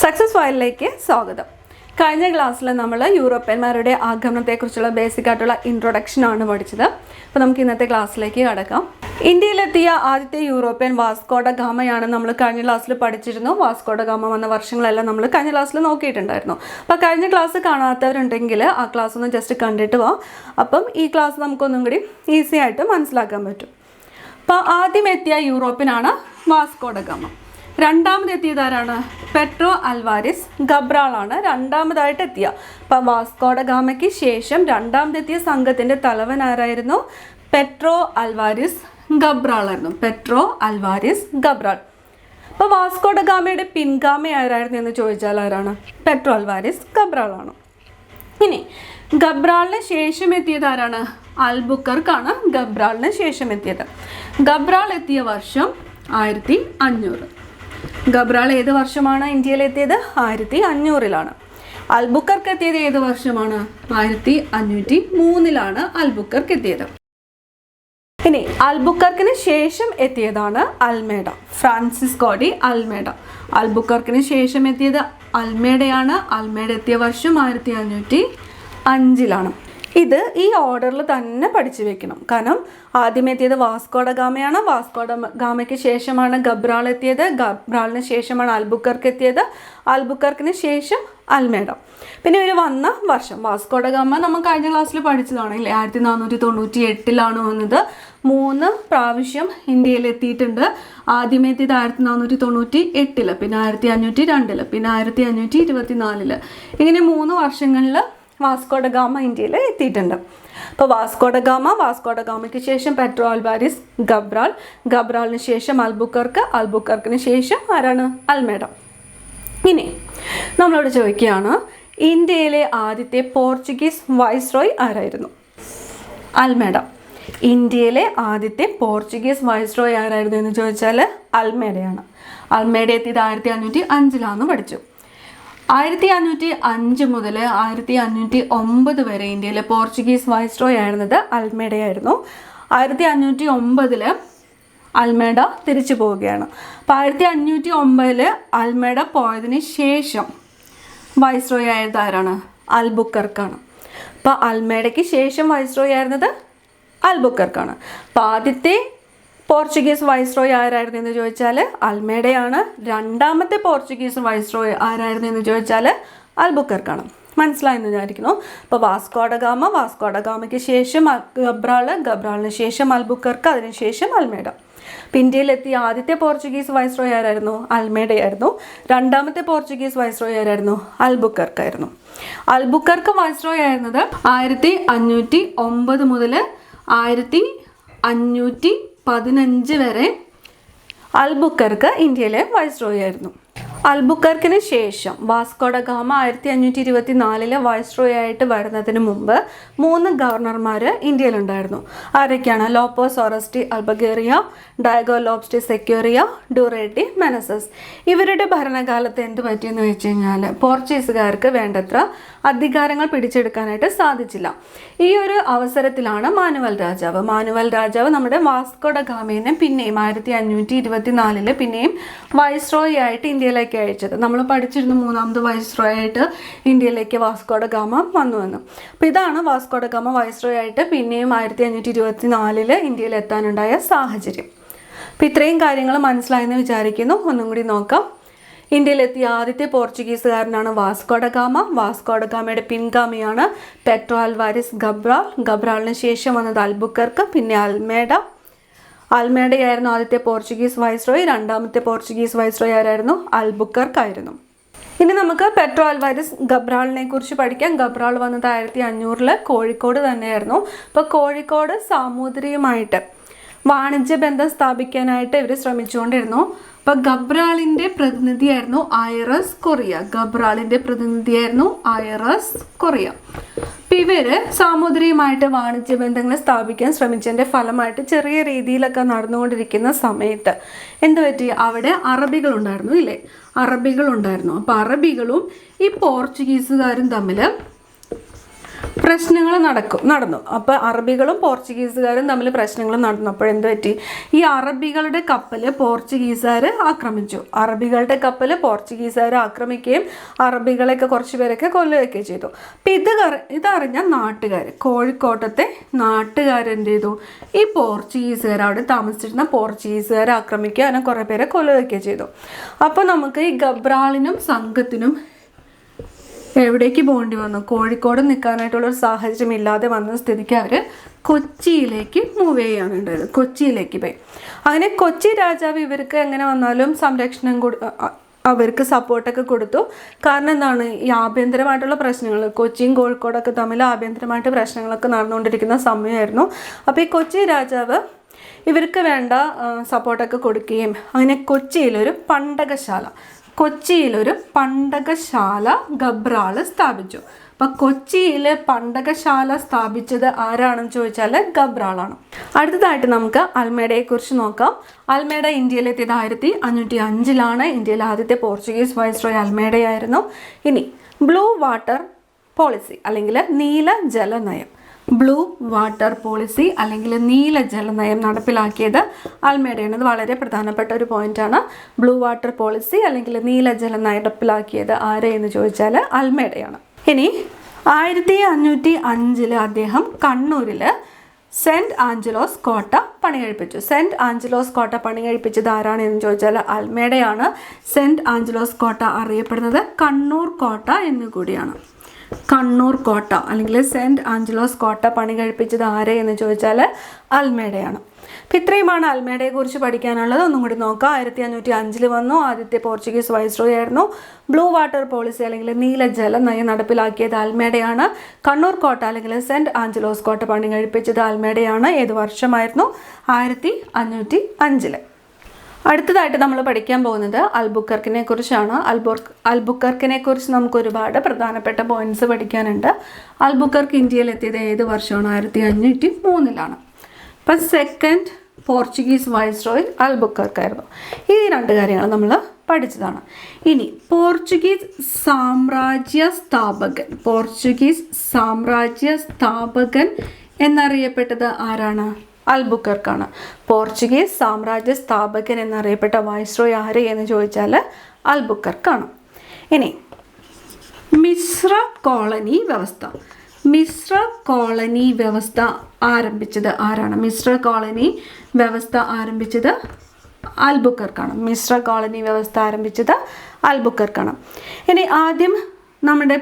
Success ഫയലിലേക്ക് സ്വാഗതം. കഴിഞ്ഞ ക്ലാസ്സിൽ നമ്മൾ യൂറോപ്യന്മാരുടെ ആഗമനത്തെക്കുറിച്ചുള്ള ബേസിക് ആയിട്ടുള്ള ഇൻട്രൊഡക്ഷൻ ആണ് പഠിച്ചത്. അപ്പോൾ നമുക്ക് ഇന്നത്തെ ക്ലാസ്സിലേക്ക് കടക്കാം. ഇന്ത്യയിലെത്തിയ ആദ്യത്തെ യൂറോപ്യൻ വാസ്കോ ഡ ഗാമയാണ് നമ്മൾ കഴിഞ്ഞ ക്ലാസ്സിൽ പഠിച്ചിരുന്നു. വാസ്കോ ഡ ഗാമ വന്ന വർഷങ്ങളെല്ലാം നമ്മൾ കഴിഞ്ഞ ക്ലാസ്സിൽ നോക്കിയിട്ടുണ്ടായിരുന്നു. അപ്പോൾ കഴിഞ്ഞ ക്ലാസ് കാണാത്തവരുണ്ടെങ്കിൽ ആ ക്ലാസ് ഒന്ന് ജസ്റ്റ് കണ്ടിട്ട് പോവാം. അപ്പം ഈ ക്ലാസ് നമുക്കൊന്നും കൂടി ഈസി ആയിട്ട് മനസ്സിലാക്കാൻ പറ്റും. അപ്പോൾ ആദ്യം എത്തിയ യൂറോപ്യനാണ് വാസ്കോ ഡ ഗാമ. രണ്ടാമതെത്തിയത് ആരാണ്? പെട്രോ അൽവാരിസ് ഗബ്രാളാണ് രണ്ടാമതായിട്ട് എത്തിയ. അപ്പം വാസ്കോ ഡ ഗാമയ്ക്ക് ശേഷം രണ്ടാമതെത്തിയ സംഘത്തിൻ്റെ തലവൻ ആരായിരുന്നു? പെട്രോ അൽവാരിസ് ഗബ്രാളായിരുന്നു. Pedro Alvares Cabral. അപ്പോൾ വാസ്കോ ഡ ഗാമയുടെ പിൻഗാമി ആരായിരുന്നു എന്ന് ചോദിച്ചാൽ ആരാണ്? പെട്രോ അൽവാരിസ് ഗബ്രാളാണ്. ഇനി ഗബ്രാളിന് ശേഷം എത്തിയത് ആരാണ്? അൽബുക്കർക്കാണ് ഗബ്രാളിന് ശേഷം എത്തിയത്. ഗബ്രാൾ എത്തിയ വർഷം 1500. ഗബ്രാൾ ഏത് വർഷമാണ് ഇന്ത്യയിലെത്തിയത്? 1500-ലാണ്. അൽബുക്കർക്ക് എത്തിയത് ഏത് വർഷമാണ്? 1503-ലാണ് അൽബുക്കർക്ക് എത്തിയത്. ഇനി അൽബുക്കർക്കിന് ശേഷം എത്തിയതാണ് അൽമേഡ. Francisco de Almeida. അൽബുക്കർക്കിന് ശേഷം എത്തിയത് അൽമേഡയാണ്. അൽമേഡ എത്തിയ വർഷം 1505-ലാണ്. ഇത് ഈ ഓർഡറിൽ തന്നെ പഠിച്ചു വെക്കണം. കാരണം ആദ്യം എത്തിയത് വാസ്കോ ഡ ഗാമയാണ്. വാസ്കോ ഡ ഗാമയ്ക്ക് ശേഷമാണ് ഗബ്രാൾ എത്തിയത്. ഗബ്രാളിന് ശേഷമാണ് അൽബുക്കർക്ക് എത്തിയത്. അൽബുക്കർക്കിന് ശേഷം അൽമേഡ. പിന്നെ ഇവർ വന്ന വർഷം വാസ്കോ ഡ ഗാമ നമ്മൾ കഴിഞ്ഞ ക്ലാസ്സിൽ പഠിച്ചതാണ് ഇല്ലേ? 1498-ലാണ് വന്നത്. 3 പ്രാവശ്യം ഇന്ത്യയിൽ എത്തിയിട്ടുണ്ട്. ആദ്യം എത്തിയത് 1498, പിന്നെ 1502, പിന്നെ 1524. ഇങ്ങനെ 3 വർഷങ്ങളിൽ വാസ്കോ ഡ ഗാമ ഇന്ത്യയിൽ എത്തിയിട്ടുണ്ട്. അപ്പോൾ വാസ്കോ ഡ ഗാമയ്ക്ക് ശേഷം പെട്രോ അൽവാരിസ് ഗബ്രാൾ. ഗബ്രാളിന് ശേഷം അൽബുക്കർക്ക്. അൽബുക്കർക്കിന് ശേഷം ആരാണ്? അൽമേഡ. ഇനി നമ്മളോട് ചോദിക്കുകയാണ്, ഇന്ത്യയിലെ ആദ്യത്തെ പോർച്ചുഗീസ് വൈസ്രോയ് ആരായിരുന്നു? അൽമേഡ. ഇന്ത്യയിലെ ആദ്യത്തെ പോർച്ചുഗീസ് വൈസ്രോയ് ആരായിരുന്നു എന്ന് ചോദിച്ചാൽ അൽമേഡയാണ്. അൽമേഡ എത്തിയത് 1505-ലാന്ന് പഠിച്ചു. 1505 മുതൽ 1509 വരെ ഇന്ത്യയിലെ പോർച്ചുഗീസ് വൈസ്രോയ് ആയിരുന്നത് അൽമേഡയായിരുന്നു. 1509 അൽമേഡ തിരിച്ചു പോവുകയാണ്. അപ്പോൾ 1509 അൽമേഡ പോയതിന് ശേഷം വൈസ്രോയ് ആയത് ആരാണ്? അൽബുക്കർക്കാണ്. അപ്പോൾ അൽമേഡയ്ക്ക് ശേഷം വൈസ്രോയ് ആയിരുന്നത് അൽബുക്കർക്കാണ്. അപ്പോൾ ആദ്യത്തെ പോർച്ചുഗീസ് വൈസ്രോയ് ആരായിരുന്നു എന്ന് ചോദിച്ചാൽ അൽമേഡയാണ്. രണ്ടാമത്തെ പോർച്ചുഗീസ് വൈസ്രോയ് ആരായിരുന്നു എന്ന് ചോദിച്ചാൽ അൽബുക്കർക്കാണ്. മനസ്സിലായെന്ന് വിചാരിക്കുന്നു. അപ്പോൾ വാസ്കോ ഡ ഗാമയ്ക്ക് ശേഷം ഗബ്രാളിന് ശേഷം അൽബുക്കർക്ക്, അതിനുശേഷം അൽമേഡ. അപ്പോൾ ഇന്ത്യയിലെത്തിയ ആദ്യത്തെ പോർച്ചുഗീസ് വൈസ്രോയ് ആരായിരുന്നു? അൽമേഡയായിരുന്നു. രണ്ടാമത്തെ പോർച്ചുഗീസ് വൈസ്രോയ് ആരായിരുന്നു? അൽബുക്കർക്കായിരുന്നു. അൽബുക്കർക്ക് വൈസ്രോയ് ആയിരുന്നത് 1509 മുതൽ 1515 വരെ അൽബുക്കർക്ക് ഇന്ത്യയിലെ വൈസ്രോയ് ആയിരുന്നു. അൽബുക്കർക്കിന് ശേഷം വാസ്കോ ഡ ഗാമ 1524 വൈസ്രോയ് ആയിട്ട് വരുന്നതിന് മുമ്പ് 3 ഗവർണർമാർ ഇന്ത്യയിലുണ്ടായിരുന്നു. ആരൊക്കെയാണ്? ലോപ്പോസ് ഓറസ്റ്റി അൽബഗേറിയ, ഡയഗോ ലോബ്സ്റ്റി സെക്യൂറിയ, ഡുറേറ്റി മെനസസ്. ഇവരുടെ ഭരണകാലത്ത് എന്ത് പറ്റിയെന്ന് വെച്ച് കഴിഞ്ഞാൽ പോർച്ചുഗീസുകാർക്ക് വേണ്ടത്ര അധികാരങ്ങൾ പിടിച്ചെടുക്കാനായിട്ട് സാധിച്ചില്ല. ഈ ഒരു അവസരത്തിലാണ് മാനുവൽ രാജാവ് നമ്മുടെ വാസ്കോ ഡ ഗാമയെ പിന്നെയും 1524 പിന്നെയും വൈസ്രോയ് ആയിട്ട് ഇന്ത്യയിലേക്ക് അയച്ചത്. നമ്മൾ പഠിച്ചിരുന്നു 3ാമത് വൈസ്രോയ് ആയിട്ട് ഇന്ത്യയിലേക്ക് വാസ്കോ ഡ ഗാമ വന്നുവെന്ന്. അപ്പോൾ ഇതാണ് വാസ്കോ ഡ ഗാമ വൈസ്രോയ് ആയിട്ട് പിന്നെയും 1524 ഇന്ത്യയിൽ എത്താനുണ്ടായ സാഹചര്യം. അപ്പോൾ ഇത്രയും കാര്യങ്ങൾ മനസ്സിലായെന്ന് വിചാരിക്കുന്നു. ഒന്നും കൂടി നോക്കാം. ഇന്ത്യയിലെത്തിയ ആദ്യത്തെ പോർച്ചുഗീസുകാരനാണ് Vasco da Gama. Vasco da ഗാമയുടെ പിൻഗാമിയാണ് പെട്രോ അൽവാരിസ് ഗബ്രാൾ. ഗബ്രാളിന് ശേഷം വന്നത് അൽബുക്കർക്ക്, പിന്നെ അൽമേഡയായിരുന്നു ആദ്യത്തെ പോർച്ചുഗീസ് വൈസ്രോയ്. രണ്ടാമത്തെ പോർച്ചുഗീസ് വൈസ്രോയ് ആരായിരുന്നു? അൽബുക്കർക്കായിരുന്നു. ഇനി നമുക്ക് പെട്രോ അൽവാരിസ് ഗബ്രാളിനെ കുറിച്ച് പഠിക്കാം. ഗബ്രാൾ വന്നത് 1500 കോഴിക്കോട് തന്നെയായിരുന്നു. അപ്പോൾ കോഴിക്കോട് സാമൂതിരിയുമായിട്ട് വാണിജ്യ ബന്ധം സ്ഥാപിക്കാനായിട്ട് ഇവർ ശ്രമിച്ചുകൊണ്ടിരുന്നു. അപ്പോൾ ഗബ്രാളിൻ്റെ പ്രതിനിധിയായിരുന്നു ഐറസ് കൊറിയ. അപ്പോൾ ഇവർ സാമൂതിരിയുമായിട്ട് വാണിജ്യ ബന്ധങ്ങൾ സ്ഥാപിക്കാൻ ശ്രമിച്ചതിൻ്റെ ഫലമായിട്ട് ചെറിയ രീതിയിലൊക്കെ നടന്നുകൊണ്ടിരിക്കുന്ന സമയത്ത് എന്ത് പറ്റി? അവിടെ അറബികളുണ്ടായിരുന്നു ഇല്ലേ? അപ്പോൾ അറബികളും ഈ പോർച്ചുഗീസുകാരും തമ്മിൽ പ്രശ്നങ്ങൾ നടന്നു. അപ്പോൾ അറബികളും പോർച്ചുഗീസുകാരും തമ്മിൽ പ്രശ്നങ്ങൾ നടന്നു. അപ്പോൾ എന്ത് പറ്റി? ഈ അറബികളുടെ കപ്പൽ പോർച്ചുഗീസുകാർ ആക്രമിച്ചു. അറബികളുടെ കപ്പൽ പോർച്ചുഗീസുകാർ ആക്രമിക്കുകയും അറബികളെയൊക്കെ കുറച്ച് പേരൊക്കെ കൊല്ലുകയൊക്കെ ചെയ്തു. അപ്പം ഇതറിഞ്ഞ നാട്ടുകാർ, കോഴിക്കോട്ടത്തെ നാട്ടുകാരെന്ത് ചെയ്തു? ഈ പോർച്ചുഗീസുകാർ, അവിടെ താമസിച്ചിരുന്ന പോർച്ചുഗീസുകാരെ ആക്രമിക്കുക, അങ്ങനെ കുറേ പേരെ കൊല്ലുകയൊക്കെ ചെയ്തു. അപ്പോൾ നമുക്ക് ഈ ഗബ്രാളിനും സംഘത്തിനും എവിടേക്ക് പോകേണ്ടി വന്നു? കോഴിക്കോട് നിൽക്കാനായിട്ടുള്ളൊരു സാഹചര്യം ഇല്ലാതെ വന്ന സ്ഥിതിക്ക് അവർ കൊച്ചിയിലേക്ക് മൂവ് ചെയ്യുകയാണ് ഉണ്ടായത്. കൊച്ചിയിലേക്ക് പോയി. അങ്ങനെ കൊച്ചി രാജാവ് ഇവർക്ക് എങ്ങനെ വന്നാലും സംരക്ഷണം അവർക്ക് സപ്പോർട്ടൊക്കെ കൊടുത്തു. കാരണം എന്താണ്? ഈ ആഭ്യന്തരമായിട്ടുള്ള പ്രശ്നങ്ങൾ, കൊച്ചിയും കോഴിക്കോടൊക്കെ തമ്മിൽ ആഭ്യന്തരമായിട്ട് പ്രശ്നങ്ങളൊക്കെ നടന്നുകൊണ്ടിരിക്കുന്ന സമയമായിരുന്നു. അപ്പോൾ ഈ കൊച്ചി രാജാവ് ഇവർക്ക് വേണ്ട സപ്പോർട്ടൊക്കെ കൊടുക്കുകയും അങ്ങനെ കൊച്ചിയിലൊരു പണ്ടകശാല ഗബ്രാൾ സ്ഥാപിച്ചു. അപ്പം കൊച്ചിയിൽ പണ്ടകശാല സ്ഥാപിച്ചത് ആരാണെന്ന് ചോദിച്ചാൽ ഗബ്രാളാണ്. അടുത്തതായിട്ട് നമുക്ക് അൽമേഡയെക്കുറിച്ച് നോക്കാം. അൽമേഡ ഇന്ത്യയിലെത്തിയത് 1505 ഇന്ത്യയിലെ ആദ്യത്തെ പോർച്ചുഗീസ് വൈസ്രോയ് അൽമേഡയായിരുന്നു. ഇനി ബ്ലൂ വാട്ടർ പോളിസി അല്ലെങ്കിൽ നീല ജലനയം അല്ലെങ്കിൽ നീല ജലനയം നടപ്പിലാക്കിയത് അൽമേഡയാണ്. ഇത് വളരെ പ്രധാനപ്പെട്ട ഒരു പോയിന്റാണ്. ബ്ലൂ വാട്ടർ പോളിസി അല്ലെങ്കിൽ നീല ജലനയം നടപ്പിലാക്കിയത് ആരെയെന്ന് ചോദിച്ചാൽ അൽമേഡയാണ്. ഇനി 1505 അദ്ദേഹം കണ്ണൂരിൽ സെൻറ്റ് ആഞ്ചലോസ് കോട്ട പണികഴിപ്പിച്ചു. സെൻറ്റ് ആഞ്ചലോസ് കോട്ട പണികഴിപ്പിച്ചത് ആരാണെന്ന് ചോദിച്ചാൽ അൽമേഡയാണ്. സെൻറ്റ് ആഞ്ചലോസ് കോട്ട അറിയപ്പെടുന്നത് കണ്ണൂർ കോട്ട എന്നുകൂടിയാണ്. കണ്ണൂർ കോട്ട അല്ലെങ്കിൽ സെൻറ്റ് ആഞ്ചലോസ് കോട്ട പണി കഴിപ്പിച്ചത് ആരെ എന്ന് ചോദിച്ചാൽ അൽമേഡയാണ്. അപ്പം ഇത്രയുമാണ് അൽമേഡയെക്കുറിച്ച് പഠിക്കാനുള്ളത്. ഒന്നും കൂടി നോക്കാം. 1505 വന്നു. ആദ്യത്തെ പോർച്ചുഗീസ് വൈസ്രോയി ആയിരുന്നു. ബ്ലൂ വാട്ടർ പോളിസി അല്ലെങ്കിൽ നീല ജലനയം നടപ്പിലാക്കിയത് അൽമേഡയാണ്. കണ്ണൂർ കോട്ട അല്ലെങ്കിൽ സെൻറ്റ് ആഞ്ചലോസ് കോട്ട പണി കഴിപ്പിച്ചത് അൽമേഡയാണ്. ഏത് വർഷമായിരുന്നു? 1505. അടുത്തതായിട്ട് നമ്മൾ പഠിക്കാൻ പോകുന്നത് അൽബുക്കർക്കിനെ കുറിച്ചാണ്. അൽബുക്കർക്കിനെ കുറിച്ച് നമുക്ക് ഒരുപാട് പ്രധാനപ്പെട്ട പോയിന്റ്സ് പഠിക്കാനുണ്ട്. അൽബുക്കർക്ക് ഇന്ത്യയിലെത്തിയത് ഏത് വർഷമാണ്? 1503. അപ്പം സെക്കൻഡ് പോർച്ചുഗീസ് വൈസ്രോയ് അൽബുക്കർക്കായിരുന്നു. ഈ രണ്ട് കാര്യങ്ങൾ നമ്മൾ പഠിച്ചതാണ്. ഇനി പോർച്ചുഗീസ് സാമ്രാജ്യ സ്ഥാപകൻ എന്നറിയപ്പെട്ടത് ആരാണ്? അൽബുക്കർക്കാണ്. പോർച്ചുഗീസ് സാമ്രാജ്യ സ്ഥാപകൻ എന്നറിയപ്പെട്ട വൈസ്രോയ് ആര് എന്ന് ചോദിച്ചാൽ അൽബുക്കർക്കാണ്. ഇനി മിശ്ര കോളനി വ്യവസ്ഥ ആരംഭിച്ചത് ആരാണ്? മിശ്ര കോളനി വ്യവസ്ഥ ആരംഭിച്ചത് അൽബുക്കർക്കാണ്. ഇനി ആദ്യം നമ്മുടെ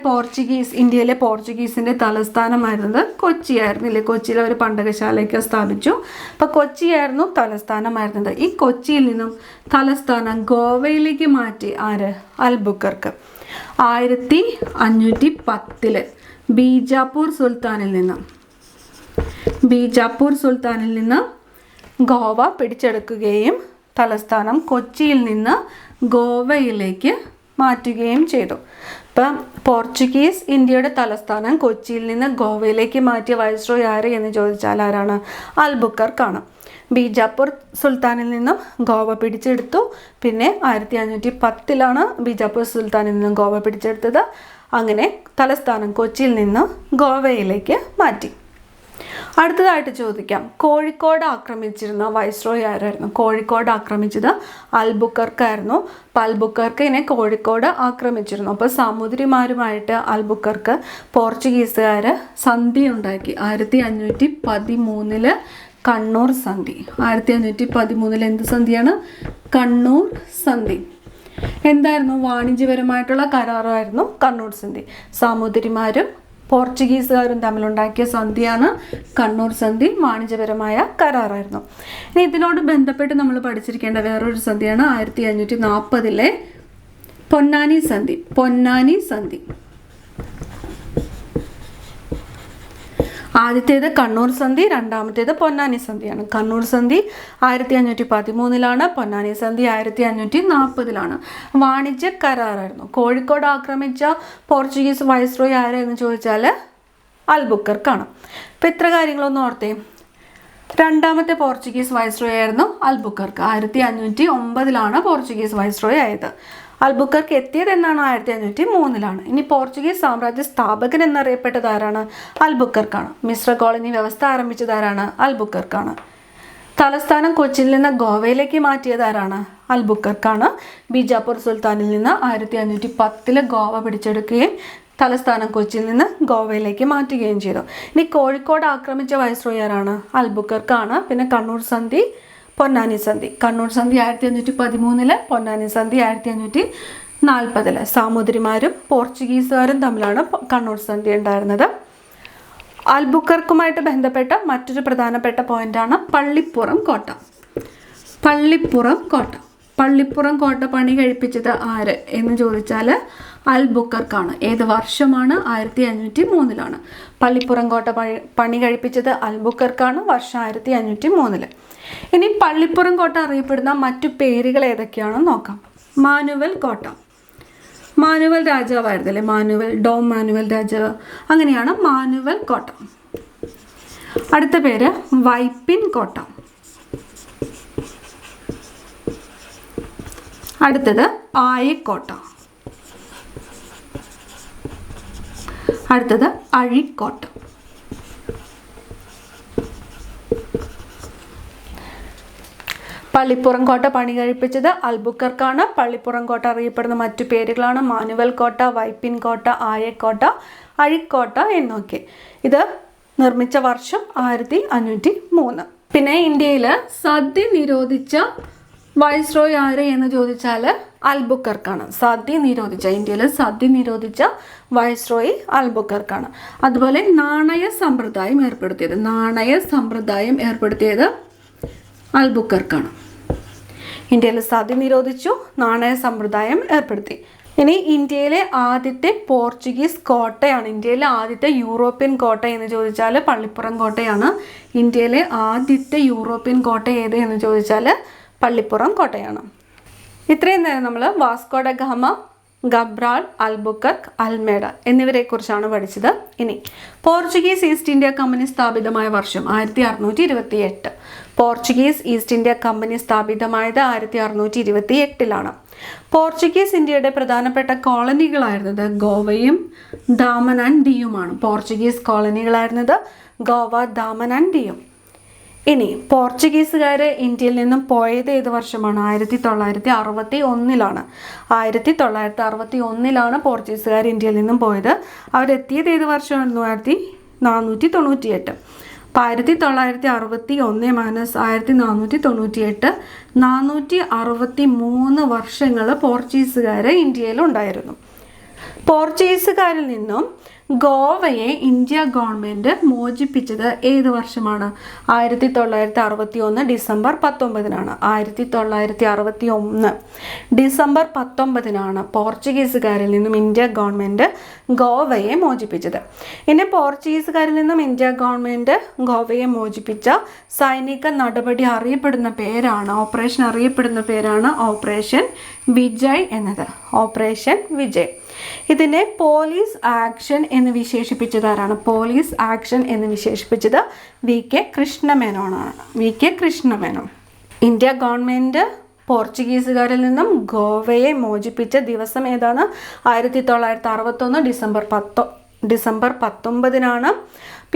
ഇന്ത്യയിലെ പോർച്ചുഗീസിൻ്റെ തലസ്ഥാനമായിരുന്നത് കൊച്ചിയായിരുന്നില്ലേ? കൊച്ചിയിലെ ഒരു പണ്ടകശാലയൊക്കെ സ്ഥാപിച്ചു. അപ്പോൾ കൊച്ചിയായിരുന്നു തലസ്ഥാനമായിരുന്നത്. ഈ കൊച്ചിയിൽ നിന്നും തലസ്ഥാനം ഗോവയിലേക്ക് മാറ്റി ആര്? അൽബുക്കർക്ക്. 1510 ബീജാപ്പൂർ സുൽത്താനിൽ നിന്ന് ഗോവ പിടിച്ചെടുക്കുകയും തലസ്ഥാനം കൊച്ചിയിൽ നിന്ന് ഗോവയിലേക്ക് മാറ്റുകയും ചെയ്തു. ഇപ്പം പോർച്ചുഗീസ് ഇന്ത്യയുടെ തലസ്ഥാനം കൊച്ചിയിൽ നിന്ന് ഗോവയിലേക്ക് മാറ്റിയ വൈസ്രോയ് ആര് എന്ന് ചോദിച്ചാൽ ആരാണ്? അൽബുക്കർക്കാണ്. ബീജാപ്പൂർ സുൽത്താനിൽ നിന്നും ഗോവ പിടിച്ചെടുത്തു. പിന്നെ 1510 ബീജാപ്പൂർ സുൽത്താനിൽ നിന്നും ഗോവ പിടിച്ചെടുത്തത്. അങ്ങനെ തലസ്ഥാനം കൊച്ചിയിൽ നിന്ന് ഗോവയിലേക്ക് മാറ്റി. അടുത്തതായിട്ട് ചോദിക്കാം, കോഴിക്കോട് ആക്രമിച്ചിരുന്ന വൈസ്രോയ് ആരായിരുന്നു? കോഴിക്കോട് ആക്രമിച്ചത് അൽബുക്കർക്കായിരുന്നു. അപ്പോൾ അൽബുക്കർക്കിനെ കോഴിക്കോട് ആക്രമിച്ചിരുന്നു. അപ്പോൾ സാമൂതിരിമാരുമായിട്ട് അൽബുക്കർക്ക് പോർച്ചുഗീസുകാർ സന്ധി ഉണ്ടാക്കി. 1513 കണ്ണൂർ സന്ധി. 1513 എന്ത് സന്ധിയാണ്? കണ്ണൂർ സന്ധി. എന്തായിരുന്നു? വാണിജ്യപരമായിട്ടുള്ള കരാറായിരുന്നു കണ്ണൂർ സന്ധി. സാമൂതിരിമാരും പോർച്ചുഗീസുകാരും തമ്മിലുണ്ടാക്കിയ സന്ധിയാണ് കണ്ണൂർ സന്ധി. വാണിജ്യപരമായ കരാറായിരുന്നു. ഇനി ഇതിനോട് ബന്ധപ്പെട്ട് നമ്മൾ പഠിച്ചിരിക്കേണ്ട വേറൊരു സന്ധിയാണ് 1540 പൊന്നാനി സന്ധി. ആദ്യത്തേത് കണ്ണൂർ സന്ധി, രണ്ടാമത്തേത് പൊന്നാനി സന്ധിയാണ്. കണ്ണൂർ സന്ധി 1513 പൊന്നാനി സന്ധി 1540. വാണിജ്യ കരാറായിരുന്നു. കോഴിക്കോട് ആക്രമിച്ച പോർച്ചുഗീസ് വൈസ്രോയ് ആരെന്ന് ചോദിച്ചാൽ അൽബുക്കർക്കാണ്. അപ്പോൾ ഇത്ര കാര്യങ്ങളൊന്നും ഓർത്തേ. രണ്ടാമത്തെ പോർച്ചുഗീസ് വൈസ്രോയി ആയിരുന്നു അൽബുക്കർക്ക്. 1509 പോർച്ചുഗീസ് വൈസ്രോയി ആയത്. അൽബുക്കർക്ക് എത്തിയത് എന്നാണ് 1503. ഇനി പോർച്ചുഗീസ് സാമ്രാജ്യ സ്ഥാപകൻ എന്നറിയപ്പെട്ടത് ആരാണ്? അൽബുക്കർക്കാണ്. മിശ്ര കോളനി വ്യവസ്ഥ ആരംഭിച്ചത് ആരാണ്? അൽബുക്കർക്കാണ്. തലസ്ഥാനം കൊച്ചിയിൽ നിന്ന് ഗോവയിലേക്ക് മാറ്റിയത് ആരാണ്? അൽബുക്കർക്കാണ്. ബീജാപ്പൂർ സുൽത്താനിൽ നിന്ന് 1510 ഗോവ പിടിച്ചെടുക്കുകയും തലസ്ഥാനം കൊച്ചിയിൽ നിന്ന് ഗോവയിലേക്ക് മാറ്റുകയും ചെയ്തു. ഇനി കോഴിക്കോട് ആക്രമിച്ച വൈസ്രോയി ആരാണ്? അൽബുക്കർക്കാണ്. പിന്നെ കണ്ണൂർ സന്ധി, പൊന്നാനി സന്ധി. കണ്ണൂർ സന്ധി 1513, പൊന്നാനി സന്ധി 1540. സാമൂതിരിമാരും പോർച്ചുഗീസുകാരും തമ്മിലാണ് കണ്ണൂർ സന്ധി ഉണ്ടായിരുന്നത്. അൽബുക്കർക്കുമായിട്ട് ബന്ധപ്പെട്ട മറ്റൊരു പ്രധാനപ്പെട്ട പോയിന്റാണ് പള്ളിപ്പുറം കോട്ട. പള്ളിപ്പുറം കോട്ട പണി കഴിപ്പിച്ചത് ആര് എന്ന് ചോദിച്ചാൽ അൽബുക്കർക്കാണ്. ഏത് വർഷമാണ്? 1503. പള്ളിപ്പുറം കോട്ട പണി കഴിപ്പിച്ചത് അൽബുക്കർക്കാണ്. വർഷം 1503. ഇനി പള്ളിപ്പുറം കോട്ട അറിയപ്പെടുന്ന മറ്റു പേരുകൾ ഏതൊക്കെയാണെന്ന് നോക്കാം. മാനുവൽ കോട്ട. മാനുവൽ രാജാവായിരുന്നല്ലേ, ഡോം മാനുവൽ രാജാവ്. അങ്ങനെയാണ് മാനുവൽ കോട്ട. അടുത്ത പേര് വൈപ്പിൻ കോട്ട. അടുത്തത് ആയക്കോട്ട. അടുത്തത് അഴിക്കോട്ട. പള്ളിപ്പുറം കോട്ട പണി കഴിപ്പിച്ചത് അൽബുക്കർക്കാണ്. പള്ളിപ്പുറം കോട്ട അറിയപ്പെടുന്ന മറ്റു പേരുകളാണ് മാനുവൽ കോട്ട, വൈപ്പിൻ കോട്ട, ആയക്കോട്ട, അഴിക്കോട്ട എന്നൊക്കെ. ഇത് നിർമ്മിച്ച വർഷം 1503. പിന്നെ ഇന്ത്യയിൽ സദ്യ നിരോധിച്ച വൈസ്രോയി ആര് എന്ന് ചോദിച്ചാൽ അൽബുക്കർക്കാണ്. ഇന്ത്യയിൽ സദ്യ നിരോധിച്ച വൈസ്രോയി അൽബുക്കർക്കാണ്. അതുപോലെ നാണയ സമ്പ്രദായം ഏർപ്പെടുത്തിയത് അൽബുക്കർക്കാണ്. ഇന്ത്യയിൽ സദ്യ നിരോധിച്ചു, നാണയ സമ്പ്രദായം ഏർപ്പെടുത്തി. ഇനി ഇന്ത്യയിലെ ആദ്യത്തെ പോർച്ചുഗീസ് കോട്ടയാണ്, ഇന്ത്യയിലെ ആദ്യത്തെ യൂറോപ്യൻ കോട്ട എന്ന് ചോദിച്ചാൽ പള്ളിപ്പുറം കോട്ടയാണ്. ഇന്ത്യയിലെ ആദ്യത്തെ യൂറോപ്യൻ കോട്ട ഏത് എന്ന് ചോദിച്ചാൽ പള്ളിപ്പുറം കോട്ടയാണ്. ഇത്രയും നേരം നമ്മൾ Vasco da Gama, Cabral, Albuquerque, Almeida എന്നിവരെ കുറിച്ചാണ് പഠിച്ചത്. ഇനി പോർച്ചുഗീസ് ഈസ്റ്റ് ഇന്ത്യ കമ്പനി സ്ഥാപിതമായ വർഷം 1628. പോർച്ചുഗീസ് ഈസ്റ്റ് ഇന്ത്യ കമ്പനി സ്ഥാപിതമായത് 1628. പോർച്ചുഗീസ് ഇന്ത്യയുടെ പ്രധാനപ്പെട്ട കോളനികളായിരുന്നത് ഗോവയും ദാമൻ ആൻഡ് ദിയുമാണ്. പോർച്ചുഗീസ് കോളനികളായിരുന്നത് ഗോവ, ദാമൻ ആൻഡ് ദിയും. ഇനി പോർച്ചുഗീസുകാർ ഇന്ത്യയിൽ നിന്നും പോയത് ഏത് വർഷമാണ്? 1961. 1961 പോർച്ചുഗീസുകാർ ഇന്ത്യയിൽ നിന്നും പോയത്. അവരെത്തിയത് ഏത് വർഷമായിരുന്നു? 1498. അപ്പോൾ 1961 മൈനസ് 1498, 463 വർഷങ്ങൾ പോർച്ചുഗീസുകാർ ഇന്ത്യയിലുണ്ടായിരുന്നു. പോർച്ചുഗീസുകാരിൽ നിന്നും ഗോവയെ ഇന്ത്യ ഗവൺമെൻറ് മോചിപ്പിച്ചത് ഏത് വർഷമാണ്? 1961 ഡിസംബർ 19. 1961 ഡിസംബർ 19 പോർച്ചുഗീസുകാരിൽ നിന്നും ഇന്ത്യ ഗവൺമെൻറ് ഗോവയെ മോചിപ്പിച്ചത്. ഇനി പോർച്ചുഗീസുകാരിൽ നിന്നും ഇന്ത്യ ഗവൺമെൻറ് ഗോവയെ മോചിപ്പിച്ച സൈനിക നടപടി അറിയപ്പെടുന്ന പേരാണ്, ഓപ്പറേഷൻ അറിയപ്പെടുന്ന പേരാണ് ഓപ്പറേഷൻ വിജയ് എന്നത്. ഓപ്പറേഷൻ വിജയ്. ഇതിനെ പോലീസ് ആക്ഷൻ എന്ന് വിശേഷിപ്പിച്ചത് ആരാണ്? പോലീസ് ആക്ഷൻ എന്ന് വിശേഷിപ്പിച്ചത് VK കൃഷ്ണമേനോൻ. ഇന്ത്യ ഗവൺമെൻറ് പോർച്ചുഗീസുകാരിൽ നിന്നും ഗോവയെ മോചിപ്പിച്ച ദിവസം ഏതാണ്? 1961 ഡിസംബർ 19.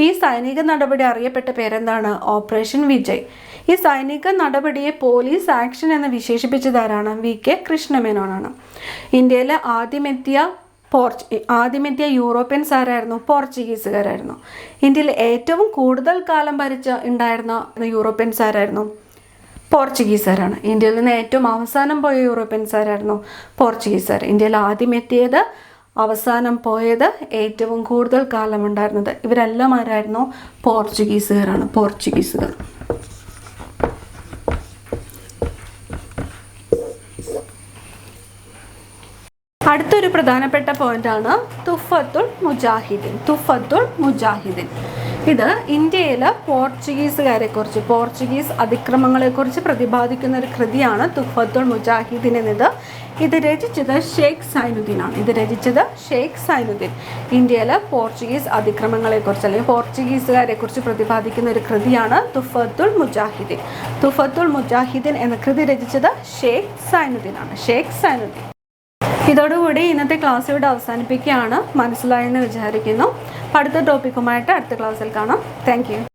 ഈ സൈനിക നടപടി അറിയപ്പെട്ട പേരെന്താണ്? ഓപ്പറേഷൻ വിജയ്. ഈ സൈനിക നടപടിയെ പോലീസ് ആക്ഷൻ എന്ന് വിശേഷിപ്പിച്ചത് ആരാണ്? VK കൃഷ്ണമേനോനാണ്. ഇന്ത്യയിൽ ആദ്യമെത്തിയ യൂറോപ്യൻസ് ആരായിരുന്നു? പോർച്ചുഗീസുകാരായിരുന്നു. ഇന്ത്യയിൽ ഏറ്റവും കൂടുതൽ കാലം ഉണ്ടായിരുന്ന യൂറോപ്യൻസ് ആരായിരുന്നു? പോർച്ചുഗീസുകാരാണ്. ഇന്ത്യയിൽ നിന്ന് ഏറ്റവും അവസാനം പോയ യൂറോപ്യൻസ് ആരായിരുന്നു? പോർച്ചുഗീസുകാർ. ഇന്ത്യയിൽ ആദ്യം എത്തിയത്, അവസാനം പോയത്, ഏറ്റവും കൂടുതൽ കാലം ഉണ്ടായിരുന്നത് ഇവരെല്ലാം ആരായിരുന്നു? പോർച്ചുഗീസുകാരാണ്. പോർച്ചുഗീസുകാർ. അടുത്തൊരു പ്രധാനപ്പെട്ട പോയിന്റാണ് തുഫത്തുൽ മുജാഹിദീൻ. ഇത് ഇന്ത്യയിൽ പോർച്ചുഗീസ് അതിക്രമങ്ങളെക്കുറിച്ച് പ്രതിപാദിക്കുന്ന ഒരു കൃതിയാണ് തുഹ്ഫത്തുൽ മുജാഹിദീൻ എന്നത്. ഇത് രചിച്ചത് ഷെയ്ഖ് സൈനുദ്ദീൻ. ഇന്ത്യയിൽ പോർച്ചുഗീസ് അതിക്രമങ്ങളെക്കുറിച്ച് അല്ലെങ്കിൽ പോർച്ചുഗീസുകാരെക്കുറിച്ച് പ്രതിപാദിക്കുന്ന ഒരു കൃതിയാണ് തുഹ്ഫത്തുൽ മുജാഹിദീൻ എന്ന കൃതി രചിച്ചത് ഷെയ്ഖ് സൈനുദ്ദീൻ. ഇതോടുകൂടി ഇന്നത്തെ ക്ലാസ് ഇവിടെ അവസാനിപ്പിക്കുകയാണ്. മനസ്സിലായെന്ന് വിചാരിക്കുന്നു. അടുത്ത ടോപ്പിക്കുമായിട്ട് അടുത്ത ക്ലാസ്സിൽ കാണാം. Thank you.